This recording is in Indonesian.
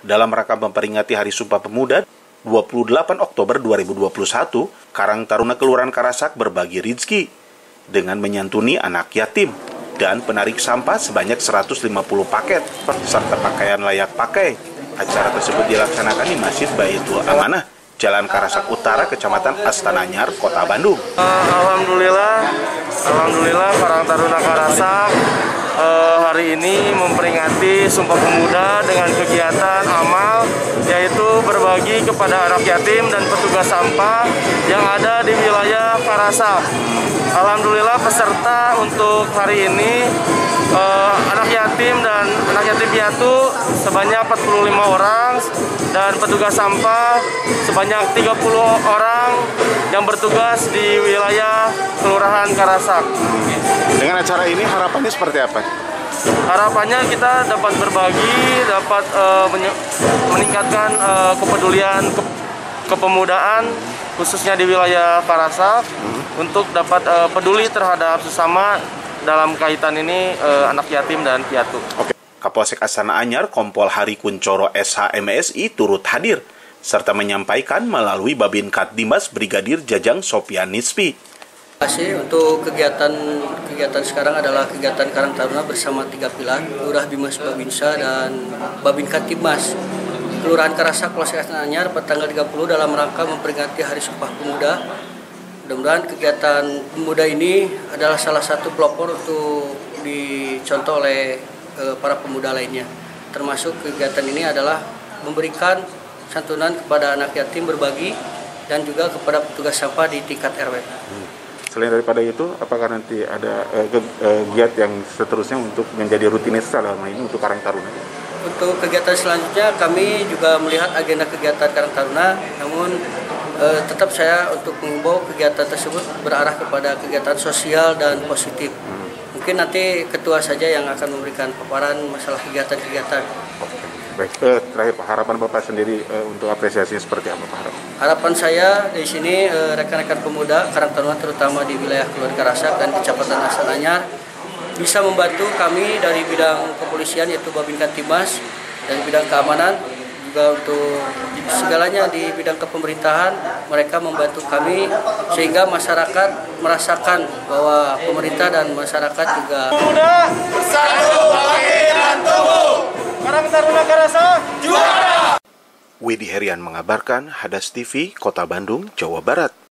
Dalam rangka memperingati Hari Sumpah Pemuda 28 Oktober 2021, Karang Taruna Kelurahan Karasak berbagi rezeki dengan menyantuni anak yatim dan penarik sampah sebanyak 150 paket serta pakaian layak pakai. Acara tersebut dilaksanakan di Masjid Baitul Amanah, Jalan Karasak Utara, Kecamatan Astana Anyar, Kota Bandung. Alhamdulillah Karang Taruna Karasak hari ini memperingati Sumpah Pemuda dengan kegiatan amal, yaitu berbagi kepada anak yatim dan petugas sampah yang ada di wilayah Karasak. Alhamdulillah peserta untuk hari ini anak yatim dan anak yatim piatu sebanyak 45 orang dan petugas sampah sebanyak 30 orang yang bertugas di wilayah Kelurahan Karasak. Dengan acara ini harapannya seperti apa? Harapannya kita dapat berbagi, dapat meningkatkan kepedulian kepemudaan khususnya di wilayah Karasak untuk dapat peduli terhadap sesama dalam kaitan ini anak yatim dan piatu. Oke. Kapolsek Astana Anyar Kompol Hari Kuncoro SH-MSI turut hadir serta menyampaikan melalui Babinkat Dimas Brigadir Jajang Sopian Nispi. Untuk kegiatan sekarang adalah kegiatan Karang Taruna bersama 3 pilar, Lurah Bimas Babinsa dan Babinkat Dimas Kelurahan Karasak Polsek Astana Anyar pada tanggal 30 dalam rangka memperingati Hari Sumpah Pemuda. Mudah-mudahan kegiatan pemuda ini adalah salah satu pelopor untuk dicontoh oleh para pemuda lainnya. Termasuk kegiatan ini adalah memberikan santunan kepada anak yatim, berbagi, dan juga kepada petugas sampah di tingkat RW. Selain daripada itu, apakah nanti ada giat yang seterusnya untuk menjadi rutinitas dalam ini untuk Karang Taruna? Untuk kegiatan selanjutnya kami juga melihat agenda kegiatan Karang Taruna, namun tetap saya untuk mengimbau kegiatan tersebut berarah kepada kegiatan sosial dan positif. Mungkin nanti ketua saja yang akan memberikan paparan masalah kegiatan-kegiatan. Baik, terakhir Pak, harapan Bapak sendiri untuk apresiasinya seperti apa Pak? Harapan saya di sini rekan-rekan pemuda Karang Taruna terutama di wilayah Kelurahan Karasak dan Kecamatan Astana Anyar bisa membantu kami dari bidang kepolisian yaitu Babinkat Dimas, dari bidang keamanan, juga untuk segalanya di bidang kepemerintahan mereka membantu kami sehingga masyarakat merasakan bahwa pemerintah dan masyarakat juga bersatu bangkit dan tumbuh. Karang Taruna Karasak juara. Widi Herian mengabarkan, Hadas TV, Kota Bandung, Jawa Barat.